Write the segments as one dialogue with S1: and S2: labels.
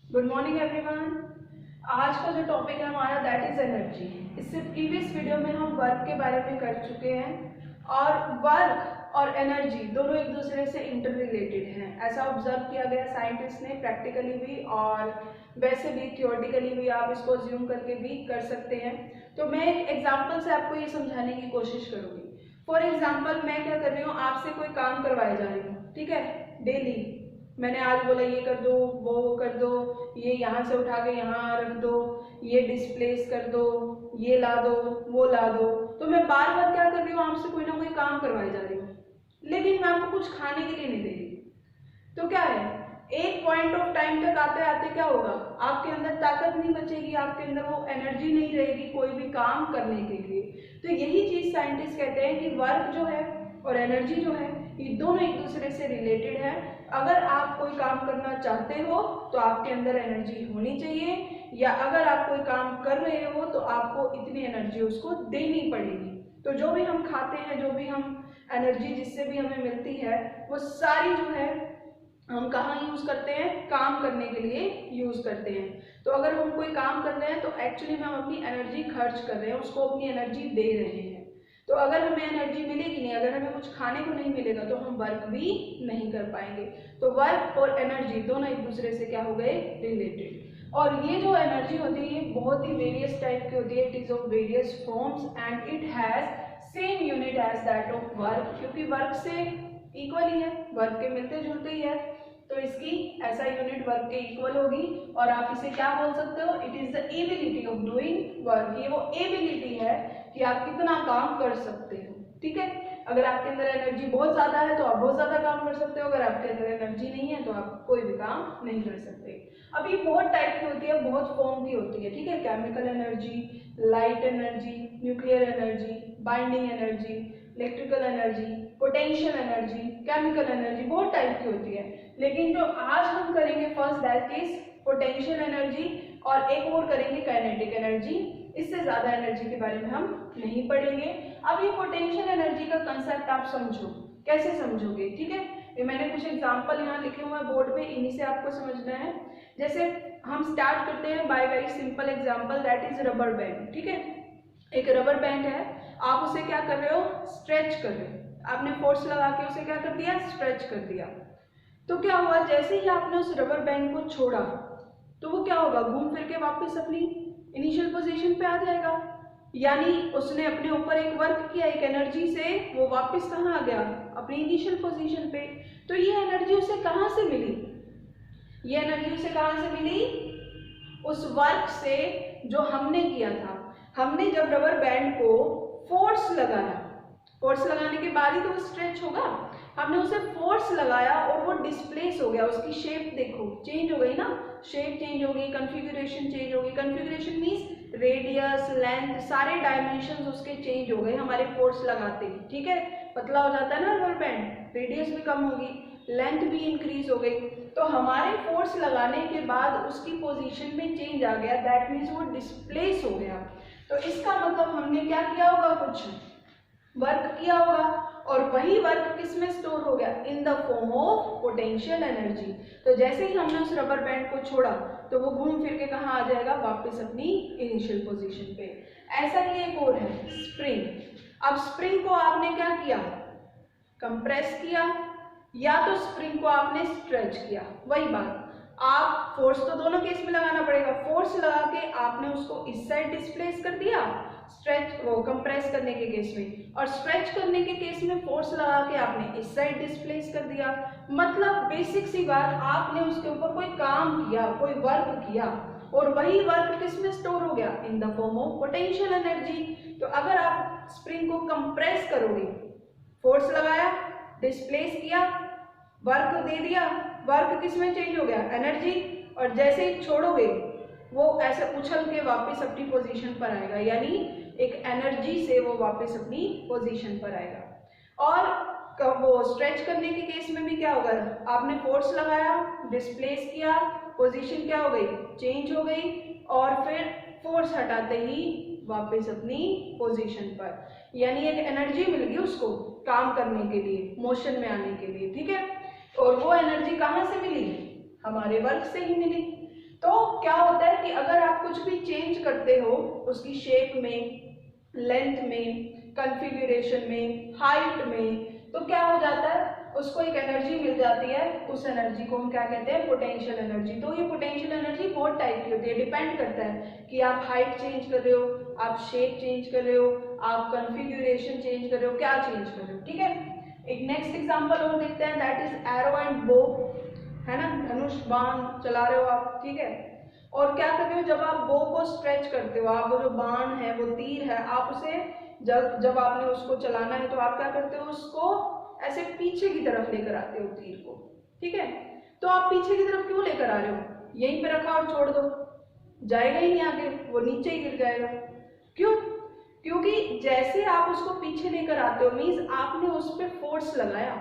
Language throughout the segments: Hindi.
S1: Good morning everyone. आज का जो टॉपिक है हमारा दैट इज एनर्जी। इससे प्रीवियस वीडियो में हम वर्क के बारे में कर चुके हैं और वर्क और एनर्जी दोनों एक दूसरे से इंटर रिलेटेड हैं। ऐसा ऑब्जर्व किया गया साइंटिस्ट ने, प्रैक्टिकली भी और वैसे भी थियोरेटिकली भी आप इसको अज्यूम करके भी कर सकते हैं। तो मैं एक एग्जाम्पल से आपको ये समझाने की कोशिश करूँगी। फॉर एग्जाम्पल मैं क्या कर रही हूँ, आपसे कोई काम करवाए जा रही हूँ, ठीक है। डेली मैंने आज बोला ये कर दो, वो कर दो, ये यहाँ से उठा के यहाँ रख दो, ये डिस्प्लेस कर दो, ये ला दो, वो ला दो। तो मैं बार बार क्या कर रही हूँ, आपसे कोई ना कोई काम करवाई जा रही हूँ, लेकिन मैं आपको कुछ खाने के लिए नहीं दे रही। तो क्या है, एक पॉइंट ऑफ टाइम तक आते आते क्या होगा, आपके अंदर ताकत नहीं बचेगी, आपके अंदर वो एनर्जी नहीं रहेगी कोई भी काम करने के लिए। तो यही चीज साइंटिस्ट कहते हैं कि वर्क जो है और एनर्जी जो है ये दोनों एक दूसरे से रिलेटेड है। अगर आप कोई काम करना चाहते हो तो आपके अंदर एनर्जी होनी चाहिए, या अगर आप कोई काम कर रहे हो तो आपको इतनी एनर्जी उसको देनी पड़ेगी। तो जो भी हम खाते हैं, जो भी हम एनर्जी जिससे भी हमें मिलती है, वो सारी जो है हम कहाँ यूज करते हैं, काम करने के लिए यूज करते हैं। तो अगर हम कोई काम कर रहे हैं तो एक्चुअली में हम अपनी एनर्जी खर्च कर रहे हैं, उसको अपनी एनर्जी दे रहे हैं। तो अगर हमें एनर्जी मिलेगी नहीं, अगर हमें कुछ खाने को नहीं मिलेगा तो हम वर्क भी नहीं कर पाएंगे। तो वर्क और एनर्जी दोनों एक दूसरे से क्या हो गए, रिलेटेड। और ये जो एनर्जी होती है ये बहुत ही वेरियस टाइप की होती है, it is of various forms and it has same unit as that of work, क्योंकि वर्क से इक्वल ही है, वर्क के मिलते जुलते ही है, तो इसकी ऐसा यूनिट वर्क के इक्वल होगी। और आप इसे क्या बोल सकते हो, it is the ability of doing work. ये वो एबिलिटी है कि आप कितना काम कर सकते हो, ठीक है। अगर आपके अंदर एनर्जी बहुत ज्यादा है तो आप बहुत ज्यादा काम कर सकते हो, अगर आपके अंदर एनर्जी नहीं है तो आप कोई भी काम नहीं कर सकते। अब ये बहुत टाइप की होती है, बहुत फॉर्म की होती है, ठीक है। Chemical energy, light energy, nuclear energy, binding energy, electrical energy, potential energy, chemical energy, बहुत टाइप की होती है। लेकिन जो आज हम करेंगे first that is potential energy, और एक और करेंगे काइनेटिक एनर्जी। इससे ज्यादा एनर्जी के बारे में हम नहीं पढ़ेंगे। अब ये पोटेंशियल एनर्जी का कंसेप्ट आप समझो, कैसे समझोगे, ठीक है। ये मैंने कुछ एग्जांपल यहाँ लिखे हुए हैं बोर्ड पे, इन्हीं से आपको समझना है। जैसे हम स्टार्ट करते हैं by very simple example that is rubber band, ठीक है। एक रबर बैंड है, आप उसे क्या कर रहे हो, स्ट्रेच कर रहे हो, आपने फोर्स लगा के उसे क्या कर दिया, स्ट्रेच कर दिया। तो क्या हुआ, जैसे ही आपने उस रबर बैंड को छोड़ा तो वो क्या होगा, घूम फिर के वापस अपनी इनिशियल पोजीशन पे आ जाएगा। यानी उसने अपने ऊपर एक वर्क किया, एक एनर्जी से वो वापस कहाँ आ गया, अपनी इनिशियल पोजीशन पे। तो ये एनर्जी उसे कहाँ से मिली, ये एनर्जी उसे कहाँ से मिली, उस वर्क से जो हमने किया था। हमने जब रबर बैंड को फोर्स लगाया, फोर्स लगाने के बाद ही तो वो स्ट्रेच होगा, हमने उसे फोर्स लगाया और वो डिस्प्लेस हो गया, उसकी शेप देखो चेंज हो गई ना, शेप चेंज हो गई, कॉन्फ़िगरेशन चेंज हो गई। कॉन्फ़िगरेशन मींस रेडियस, लेंथ, सारे डायमेंशंस उसके चेंज हो गए हमारे फोर्स लगाते ही, ठीक है। पतला हो जाता है ना रबर बैंड, रेडियस भी कम होगी, लेंथ भी इंक्रीज हो गई। तो हमारे फोर्स लगाने के बाद उसकी पोजीशन में चेंज आ गया, दैट मीन्स वो डिस्प्लेस हो गया। तो इसका मतलब हमने क्या किया होगा, कुछ वर्क किया होगा, और वही वर्क किस में स्टोर हो गया, in the form of potential energy. तो जैसे ही हमने उस रबर बैंड को छोड़ा तो वो घूम फिर के कहाँ आ जाएगा, वापस अपनी इनिशियल पोजीशन पे। ऐसा ही एक और है स्प्रिंग। अब स्प्रिंग को आपने क्या किया, कंप्रेस किया, या तो स्प्रिंग को आपने स्ट्रेच किया, वही बात। आप फोर्स तो दोनों केस में लगाना पड़ेगा, फोर्स लगा के आपने उसको इस साइड डिस्प्लेस कर दिया, स्ट्रेच वो कंप्रेस करने के केस में, और स्ट्रेच करने के केस में फोर्स लगा के आपने इस साइड डिस्प्लेस कर दिया। मतलब बेसिक सी बात, आपने उसके ऊपर कोई काम किया, कोई वर्क किया, और वही वर्क किस में स्टोर हो गया, in the form of potential energy. तो अगर आप स्प्रिंग को कंप्रेस करोगे, फोर्स लगाया, डिस्प्लेस किया, वर्क दे दिया, वर्क किस में चेंज हो गया, एनर्जी, और जैसे ही छोड़ोगे वो ऐसे उछल के वापस अपनी पोजीशन पर आएगा, यानी एक एनर्जी से वो वापस अपनी पोजीशन पर आएगा। और वो स्ट्रेच करने के केस में भी क्या होगा, आपने फोर्स लगाया, डिस्प्लेस किया, पोजीशन क्या हो गई, चेंज हो गई, और फिर फोर्स हटाते ही वापस अपनी पोजीशन पर, यानी एक एनर्जी मिल गई उसको काम करने के लिए, मोशन में आने के लिए, ठीक है। और वो एनर्जी कहाँ से मिली, हमारे वर्क से ही मिली। तो क्या होता है कि अगर आप कुछ भी चेंज करते हो उसकी शेप में, लेंथ में, कॉन्फ़िगरेशन में, हाइट में, तो क्या हो जाता है, उसको एक एनर्जी मिल जाती है। उस एनर्जी को हम क्या कहते हैं, पोटेंशियल एनर्जी। तो ये पोटेंशियल एनर्जी बहुत टाइप की होती है, डिपेंड करता है कि आप हाइट चेंज कर रहे हो, आप शेप चेंज कर रहे हो, आप कॉन्फ़िगरेशन चेंज कर रहे हो, क्या चेंज कर रहे हो। ठीक है, एक नेक्स्ट एग्जांपल और देखते हैं, दैट इज एरो एंड बो, है ना, धनुष बाण चला रहे हो आप। ठीक है, और क्या कर रहे हो, जब आप बो को स्ट्रेच करते हो, आप वो जो बाण है, वो तीर है, आप उसे जब आपने उसको चलाना है तो आप क्या करते हो, उसको ऐसे पीछे की तरफ लेकर आते हो तीर को। ठीक है, तो आप पीछे की तरफ क्यों लेकर आ रहे हो, यहीं पे रखा और छोड़ दो, जाएगा ही नहीं आगे, वो नीचे ही गिर जाएगा। क्यों, क्योंकि जैसे आप उसको पीछे लेकर आते हो मीन्स आपने उस पर फोर्स लगाया,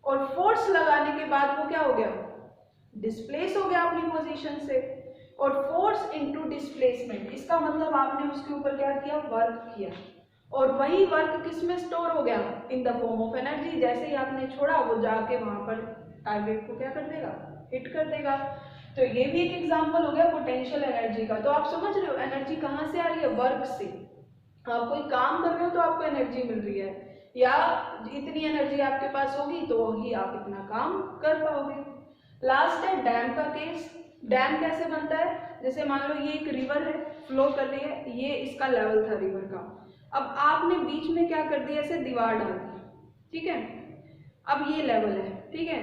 S1: और फोर्स लगाने के बाद वो क्या हो गया, डिस्प्लेस हो गया अपनी पोजीशन से। और फोर्स इनटू डिस्प्लेसमेंट, इसका मतलब आपने उसके ऊपर क्या किया, वर्क किया, और वही वर्क किस में स्टोर हो गया, in the form of energy. जैसे ही आपने छोड़ा वो जाके वहां पर टारगेट को क्या कर देगा, हिट कर देगा। तो ये भी एक एग्जांपल हो गया पोटेंशियल एनर्जी का। तो आप समझ रहे हो एनर्जी कहाँ से आ रही है, वर्क से। आप कोई काम कर रहे हो तो आपको एनर्जी मिल रही है, या इतनी एनर्जी आपके पास होगी तो ही आप इतना काम कर पाओगे। लास्ट है डैम का केस। डैम कैसे बनता है, जैसे मान लो ये एक रिवर है, फ्लो कर रही है, ये इसका लेवल था रिवर का, अब आपने बीच में क्या कर दिया, ऐसे दीवार डाल दी। ठीक है, अब ये लेवल है। ठीक है,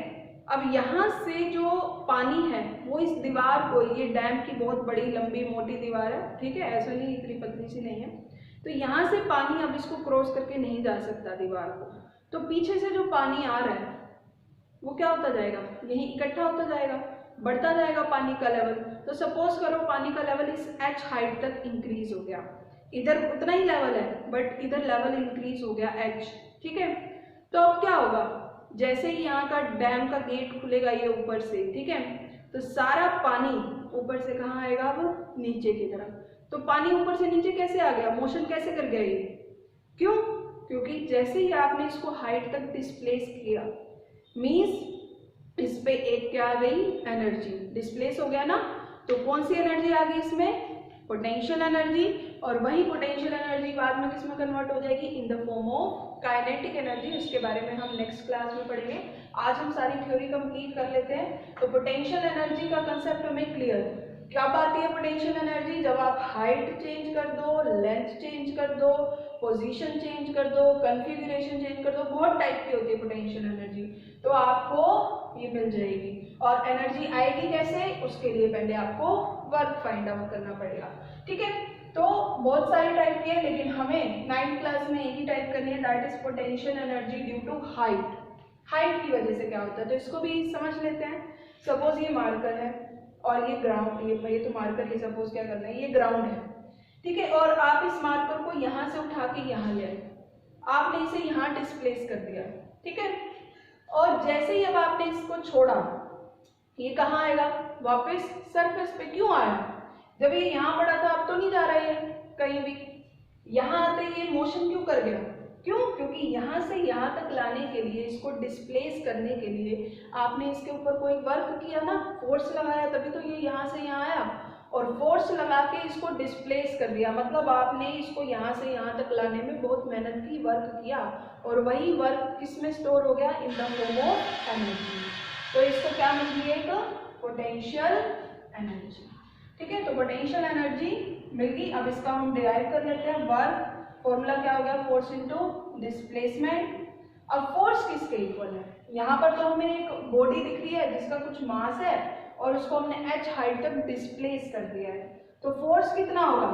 S1: अब यहाँ से जो पानी है वो इस दीवार को, ये डैम की बहुत बड़ी लंबी मोटी दीवार है, ठीक है, ऐसा नहीं इतनी पतली सी नहीं है, तो यहाँ से पानी अब इसको क्रॉस करके नहीं जा सकता दीवार को, तो पीछे से जो पानी आ रहा है वो क्या होता जाएगा, यहीं इकट्ठा होता जाएगा, बढ़ता जाएगा पानी का लेवल। तो सपोज करो पानी का लेवल इस h हाइट तक इंक्रीज हो गया, इधर उतना ही लेवल है बट इधर लेवल इंक्रीज हो गया h। ठीक है, तो अब क्या होगा, जैसे ही यहाँ का डैम का गेट खुलेगा ये ऊपर से, ठीक है, तो सारा पानी ऊपर से कहाँ आएगा, अब नीचे की तरफ। तो पानी ऊपर से नीचे कैसे आ गया, मोशन कैसे कर गया ये, क्यों, क्योंकि जैसे ही आपने इसको हाइट तक डिस्प्लेस किया मीन्स इस पे एक क्या आ गई, एनर्जी डिस्प्लेस हो गया ना, तो कौन सी एनर्जी आ गई इसमें, पोटेंशियल एनर्जी। और वही पोटेंशियल एनर्जी बाद में किसमें कन्वर्ट हो जाएगी, in the form of kinetic energy. उसके बारे में हम नेक्स्ट क्लास में पढ़ेंगे, आज हम सारी थ्योरी कंप्लीट कर लेते हैं। तो पोटेंशियल एनर्जी का कंसेप्ट हमें क्लियर, कब आती है पोटेंशियल एनर्जी, जब आप हाइट चेंज कर दो, लेंथ चेंज कर दो, पोजीशन चेंज कर दो, कॉन्फ़िगरेशन चेंज कर दो, बहुत टाइप की होती है पोटेंशियल एनर्जी, तो आपको ये मिल जाएगी। और एनर्जी आएगी कैसे, उसके लिए पहले आपको वर्क फाइंड आउट करना पड़ेगा। ठीक है, तो बहुत सारी टाइप की है, लेकिन हमें 9th क्लास में एक ही टाइप करनी है, that is potential energy due to height. Height की वजह से क्या होता है, तो इसको भी समझ लेते हैं। सपोज ये मार्कर है और ये ग्राउंड, ये तो मार्कर ही सपोज क्या करना है, ये ग्राउंड है, ठीक है, और आप इस मार्कर को यहाँ से उठा के यहाँ ले आए, आपने इसे यहाँ डिस्प्लेस कर दिया, ठीक है, और जैसे ही अब आपने इसको छोड़ा, ये कहाँ आएगा, वापस सरफेस पे। क्यों आया, जब ये यहाँ पड़ा था अब तो नहीं जा रहा है कहीं भी, यहाँ आते ये मोशन क्यों कर गया, क्यों, क्योंकि यहाँ से यहाँ तक लाने के लिए, इसको डिस्प्लेस करने के लिए आपने इसके ऊपर कोई वर्क किया ना, फोर्स लगाया, तभी तो ये यहाँ से यहाँ आया, और फोर्स लगा के इसको डिस्प्लेस कर दिया, मतलब आपने इसको यहाँ से यहाँ तक लाने में बहुत मेहनत की, वर्क किया, और वही वर्क किस में स्टोर हो गया, in the form of energy. तो इसको क्या मिल गई, एक पोटेंशियल एनर्जी। ठीक है, तो पोटेंशियल एनर्जी मिल गई। अब इसका हम डिराइव कर लेते हैं, वर्क फॉर्मूला क्या हो गया, फोर्स इनटू डिस्प्लेसमेंट। अब फोर्स किसके इक्वल है, यहाँ पर तो हमें एक बॉडी दिख रही है जिसका कुछ मास है और उसको हमने h हाइट तक डिस्प्लेस कर दिया है, तो फोर्स कितना होगा,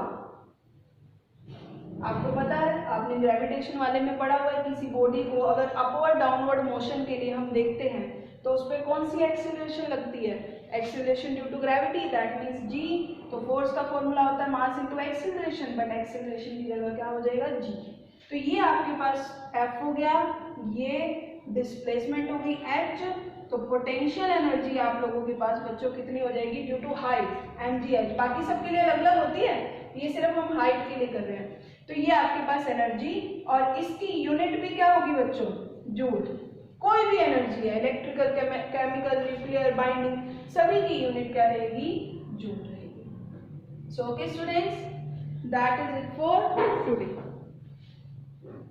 S1: आपको पता है, आपने ग्रेविटेशन वाले में पढ़ा हुआ है, किसी बॉडी को अगर अपवर्ड डाउनवर्ड मोशन के लिए हम देखते हैं तो उस पर कौन सी एक्सीलरेशन लगती है, acceleration due to gravity, that means g। तो फोर्स का फॉर्मूला होता है mass into acceleration, but acceleration की जगह क्या हो जाएगा, g। तो ये आपके पास f हो गया, ये डिस्प्लेसमेंट हो गई h। तो पोटेंशियल एनर्जी आप लोगों के पास बच्चों कितनी हो जाएगी, ड्यू टू हाइट mgh, बाकी सबके लिए अलग अलग होती है, ये सिर्फ हम हाइट के लिए कर रहे हैं। तो ये आपके पास एनर्जी, और इसकी यूनिट भी क्या होगी बच्चों, जूल। कोई भी एनर्जी है, इलेक्ट्रिकल, केमिकल, न्यूक्लियर, बाइंडिंग, सभी की यूनिट क्या रहेगी, joule. So okay students, that is it for today.